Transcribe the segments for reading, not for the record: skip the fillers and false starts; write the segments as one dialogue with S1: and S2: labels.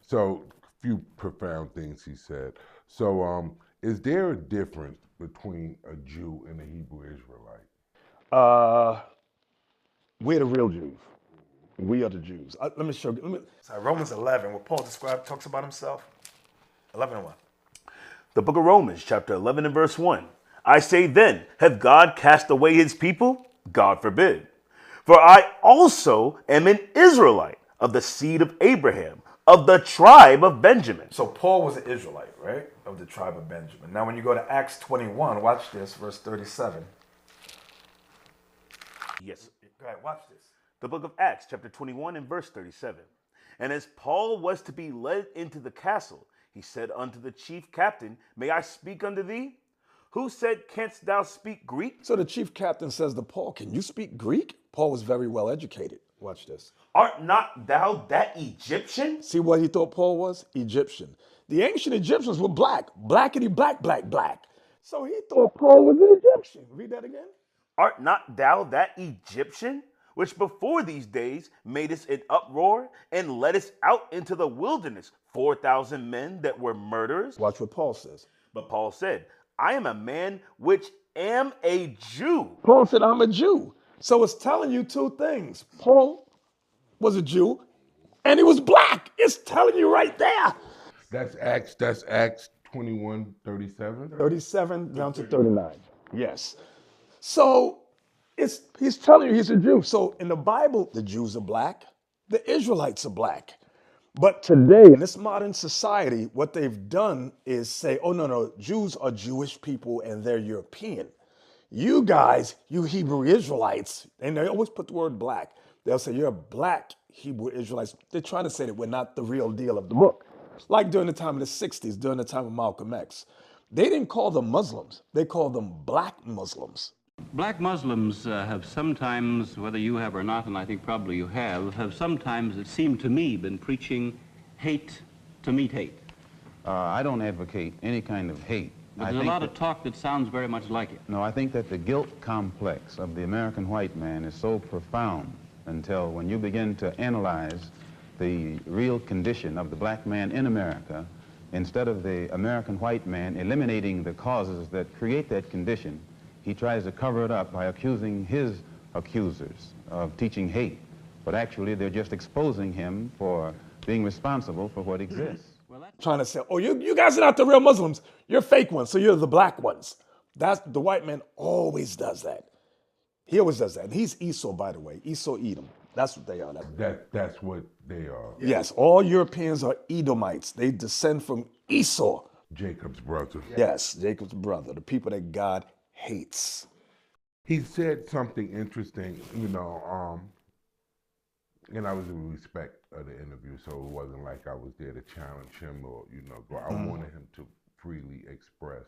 S1: So, few profound things he said. So, is there a difference between a Jew and a Hebrew Israelite?
S2: Uh, we're the real Jews. We are the Jews. Let me show you.
S3: So Romans 11, where Paul talks about himself. 11 and 1. The book of Romans, chapter 11 and verse 1. I say then, hath God cast away his people? God forbid. For I also am an Israelite of the seed of Abraham, of the tribe of Benjamin. So Paul was an Israelite, right? Of the tribe of Benjamin. Now when you go to Acts 21, watch this, verse 37. Yes. Go ahead, watch this. The book of Acts, chapter 21 and verse 37. And as Paul was to be led into the castle, he said unto the chief captain, May I speak unto thee? Who said, Canst thou speak Greek?
S2: So the chief captain says to Paul, can you speak Greek? Paul was very well educated. Watch this.
S3: Art not thou that Egyptian?
S2: See what he thought Paul was? Egyptian. The ancient Egyptians were black. Blackety black, black, black. So he thought Paul was an Egyptian. Read that again.
S3: Art not thou that Egyptian, which before these days madest an uproar and leddest out into the wilderness 4,000 men that were murderers?
S2: Watch what Paul says.
S3: But Paul said, I am a man which am a Jew.
S2: Paul said, I'm a Jew. So it's telling you two things. Paul was a Jew and he was black. It's telling you right there.
S1: That's Acts 21:37.
S2: 37 down to 39. Yes. So he's telling you he's a Jew. So in the Bible, the Jews are black, the Israelites are black. But today, in this modern society, what they've done is say, oh, no, Jews are Jewish people and they're European. You guys, you Hebrew Israelites, and they always put the word black. They'll say, you're black Hebrew Israelites. They're trying to say that we're not the real deal of the book. Like during the time of the 60s, during the time of Malcolm X. They didn't call them Muslims. They called them black Muslims.
S4: Black Muslims have sometimes, whether you have or not, and I think probably you have sometimes, it seemed to me, been preaching hate to meet hate.
S5: I don't advocate any kind of hate.
S4: But there's a lot of talk that sounds very much like it.
S5: No, I think that the guilt complex of the American white man is so profound until when you begin to analyze the real condition of the black man in America, instead of the American white man eliminating the causes that create that condition, he tries to cover it up by accusing his accusers of teaching hate. But actually, they're just exposing him for being responsible for what exists.
S2: Trying to say, oh, you guys are not the real Muslims. You're fake ones, so you're the black ones. That's the white man always does that. He always does that. And he's Esau, by the way. Esau, Edom. That's what they are.
S1: That's what they are.
S2: Yes, all Europeans are Edomites. They descend from Esau.
S1: Jacob's brother.
S2: Yes, Jacob's brother, the people that God hates.
S1: He said something interesting, and I was in respect of the interview, so it wasn't like I was there to challenge him or, go. I wanted him to freely express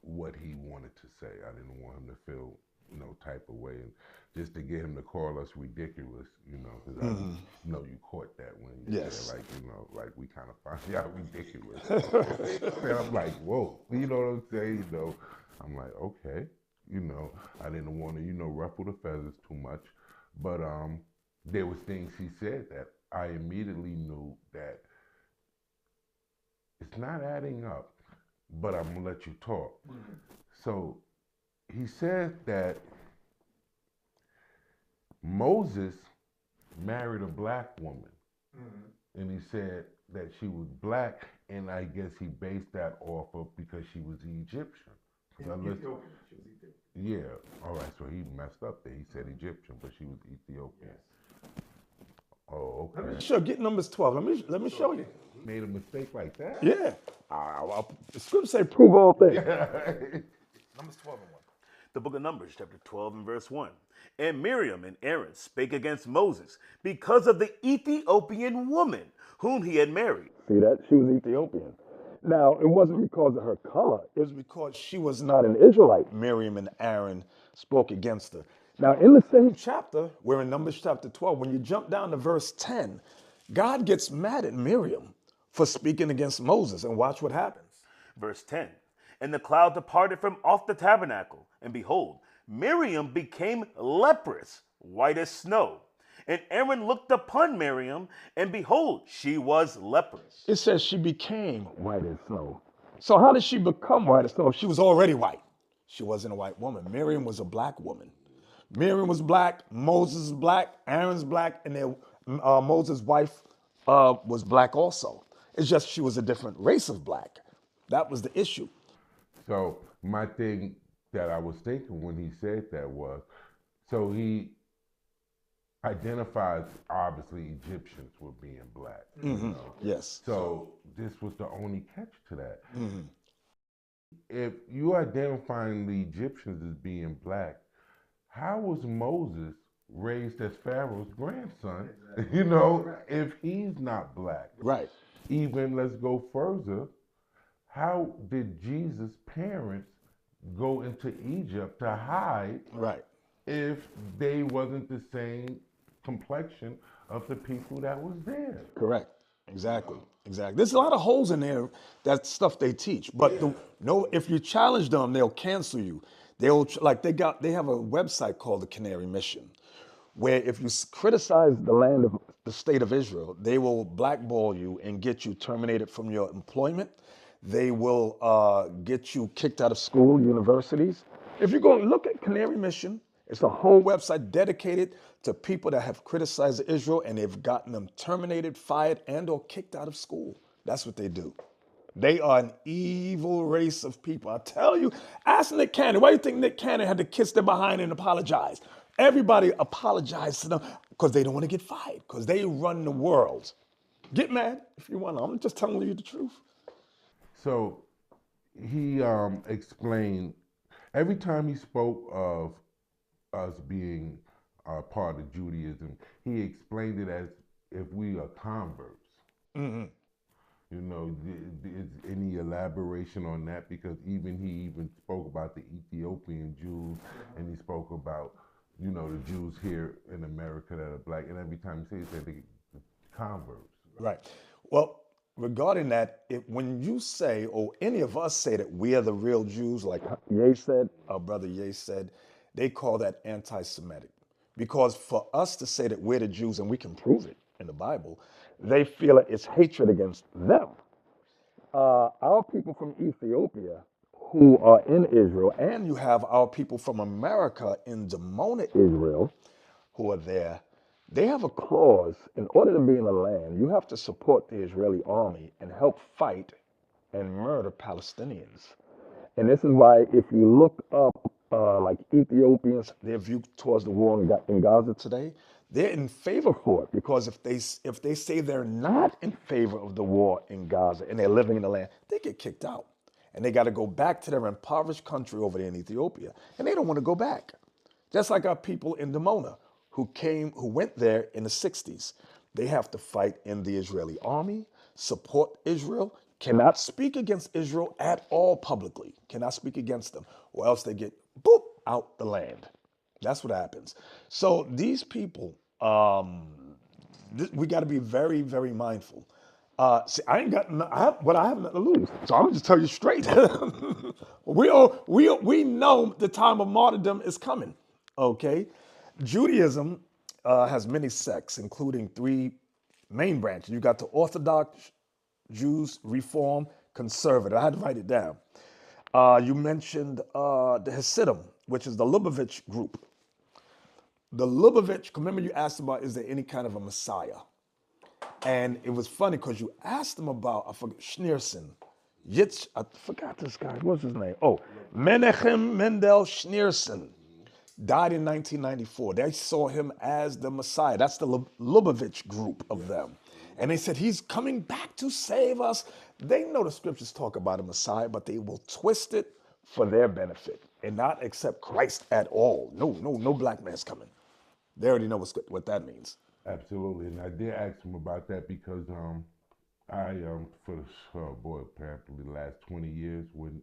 S1: what he wanted to say. I didn't want him to feel, type of way. And just to get him to call us ridiculous, because I know you caught that when you said, like we kind of find out ridiculous. And I'm like, whoa, you know what I'm saying? I'm like, okay, I didn't want to, ruffle the feathers too much, but there was things he said that I immediately knew that it's not adding up, but I'm gonna let you talk. So he said that Moses married a black woman, and he said that she was black, and I guess he based that off of because she was Egyptian.
S3: Ethiopian.
S1: Yeah, all right, so he messed up there. He said Egyptian, but she was Ethiopian. Yes. Oh, okay.
S2: Sure, get Numbers 12. Let me show you.
S1: He made a mistake like that?
S2: Yeah. The scripture say prove all things.
S3: Numbers 12 and 1. The book of Numbers, chapter 12 and verse 1. And Miriam and Aaron spake against Moses because of the Ethiopian woman whom he had married.
S2: See that? She was Ethiopian. Now, it wasn't because of her color. It was because she was not an Israelite. Miriam and Aaron spoke against her. Now, in the same chapter, we're in Numbers chapter 12, when you jump down to verse 10, God gets mad at Miriam for speaking against Moses. And watch what happens.
S3: Verse 10. And the cloud departed from off the tabernacle, and behold, Miriam became leprous, white as snow. And Aaron looked upon Miriam, and behold, she was leprous.
S2: It says she became white as snow. So how did she become white as snow if she was already white? She wasn't a white woman. Miriam was a black woman. Miriam was black, Moses is black, Aaron's black, and then Moses' wife was black also. It's just she was a different race of black. That was the issue.
S1: So my thing that I was thinking when he said that was, so he identifies obviously Egyptians with being black. You know?
S2: Yes.
S1: So this was the only catch to that. If you're identifying the Egyptians as being black, how was Moses raised as Pharaoh's grandson? You know, if he's not black.
S2: Right.
S1: Even let's go further. How did Jesus' parents go into Egypt to hide
S2: Right.
S1: if they wasn't the same complexion of the people that was there?
S2: Correct. Exactly. Exactly. There's a lot of holes in there. That stuff they teach, but no, if you challenge them, they'll cancel you. They'll they have a website called the Canary Mission, where if you criticize the land of the state of Israel, they will blackball you and get you terminated from your employment. They will get you kicked out of school, universities. If you go and look at Canary Mission, it's a whole website dedicated to people that have criticized Israel and they've gotten them terminated, fired, and or kicked out of school. That's what they do. They are an evil race of people. I tell you, ask Nick Cannon. Why do you think Nick Cannon had to kiss them behind and apologize? Everybody apologized to them because they don't want to get fired, because they run the world. Get mad if you want. I'm just telling you the truth.
S1: So he explained every time he spoke of us being part of Judaism, he explained it as if we are converts. You know, is any elaboration on that? Because he even spoke about the Ethiopian Jews, and he spoke about, you know, the Jews here in America that are black, and every time he said they converts.
S2: Right. Well, regarding that, when you say, or any of us say that we are the real Jews, like Ye said, our brother Ye said, they call that anti-Semitic. Because for us to say that we're the Jews, and we can prove it in the Bible, they feel it's hatred against them. Our people from Ethiopia who are in Israel, and you have our people from America in Dimona, Israel, who are there, they have a clause, in order to be in the land, you have to support the Israeli army and help fight and murder Palestinians. And this is why if you look up like Ethiopians, their view towards the war in Gaza today, they're in favor for it, because if they say they're not in favor of the war in Gaza and they're living in the land, they get kicked out. And they got to go back to their impoverished country over there in Ethiopia. And they don't want to go back. Just like our people in Dimona who went there in the 60s. They have to fight in the Israeli army, support Israel, cannot speak against Israel at all publicly, cannot speak against them, or else they get boop out the land. That's what happens. So these people, we got to be very, very mindful. See, I ain't got, I have nothing to lose. So I'm gonna just tell you straight. we know the time of martyrdom is coming. Okay, Judaism has many sects, including three main branches. You got the Orthodox Jews, Reform, Conservative. I had to write it down. You mentioned the Hasidim, which is the Lubavitch group. The Lubavitch, remember you asked about, is there any kind of a Messiah? And it was funny because you asked them about, I forget, Schneerson. I forgot this guy, what's his name? Oh, Menachem Mendel Schneerson. Died in 1994. They saw him as the Messiah. That's the Lubavitch group of them. And they said, he's coming back to save us. They know the scriptures talk about a Messiah, but they will twist it for their benefit and not accept Christ at all. No black man's coming. They already know what that means.
S1: Absolutely, and I did ask him about that because I for apparently the last 20 years, when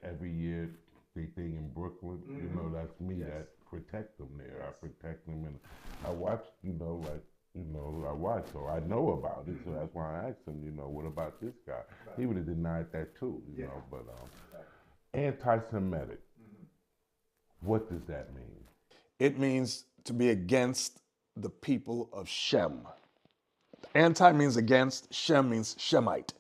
S1: every year they thing in Brooklyn, you know, that's me that protect them there. I protect them, and I watch, I watch, so I know about it. So that's why I asked him, what about this guy? He would have denied that too, you know. But anti-Semitic, what does that mean?
S2: It means to be against the people of Shem. Anti means against, Shem means Shemite.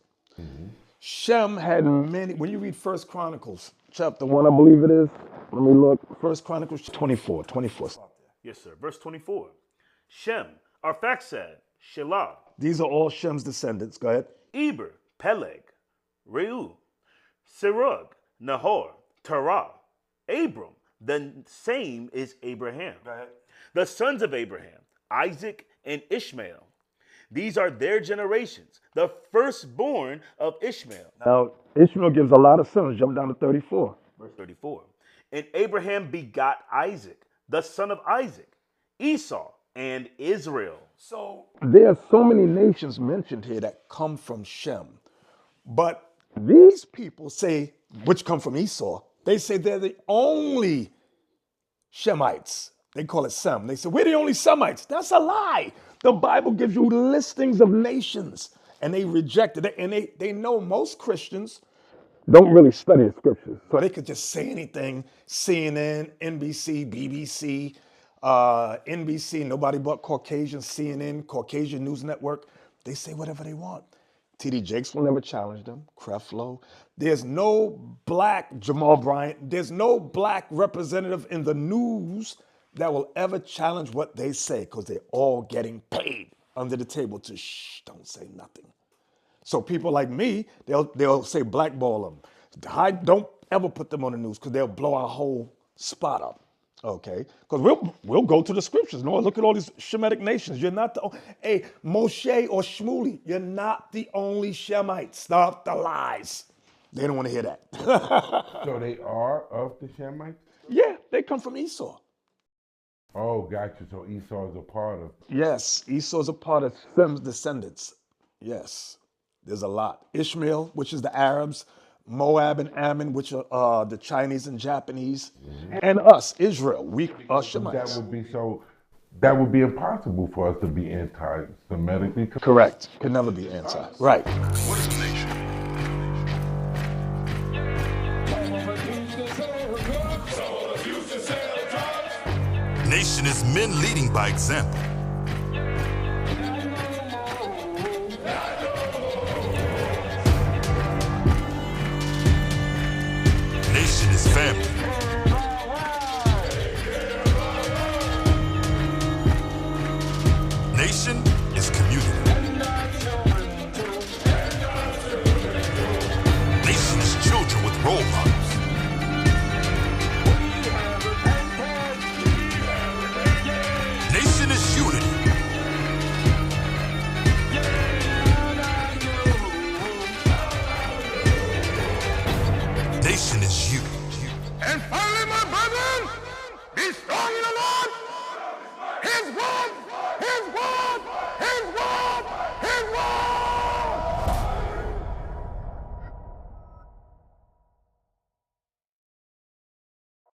S2: Shem had many, when you read First Chronicles, chapter 1, I believe it is. Let me look. First Chronicles 24.
S3: Yes, sir. Verse 24. Shem, Arphaxad, Shelah,
S2: These are all Shem's descendants. Go ahead.
S3: Eber, Peleg, Reu, Serug, Nahor, Terah, Abram. The same is Abraham.
S2: Go ahead.
S3: The sons of Abraham, Isaac and Ishmael. These are their generations, the firstborn of Ishmael.
S2: Now, Ishmael gives a lot of sons. Jump down to 34.
S3: Verse 34. And Abraham begot Isaac, the son of Isaac, Esau, and Israel.
S2: So there are so many nations mentioned here that come from Shem. But these people say, which come from Esau, they say they're the only Shemites. They call it Sem. They say, we're the only Semites. That's a lie. The Bible gives you listings of nations, and they rejected it. And they know most Christians don't really study the scriptures. So they could just say anything. CNN, NBC, BBC, NBC, nobody but Caucasian, CNN, Caucasian News Network. They say whatever they want. T.D. Jakes will never challenge them. Creflo. There's no black Jamal Bryant. There's no black representative in the news that will ever challenge what they say, because they're all getting paid under the table to don't say nothing. So people like me, they'll say blackball them. Don't ever put them on the news, because they'll blow our whole spot up. Okay, because we'll go to the scriptures. No, look at all these Shemitic nations. You're not the hey Moshe or Shmuley. You're not the only Shemite. Stop the lies. They don't want to hear that.
S1: So they are of the Shemites?
S2: Yeah, they come from Esau.
S1: Oh, gotcha. So Esau is a part of.
S2: Yes, Esau's a part of Shem's descendants. Yes, there's a lot. Ishmael, which is the Arabs. Moab and Ammon, which are the Chinese and Japanese, and us, Israel, we are Shemites.
S1: That would be impossible for us to be anti-Semitic.
S2: Correct. Could never be anti. Right.
S6: What is a nation?
S7: Nation is men leading by example. Nation is family.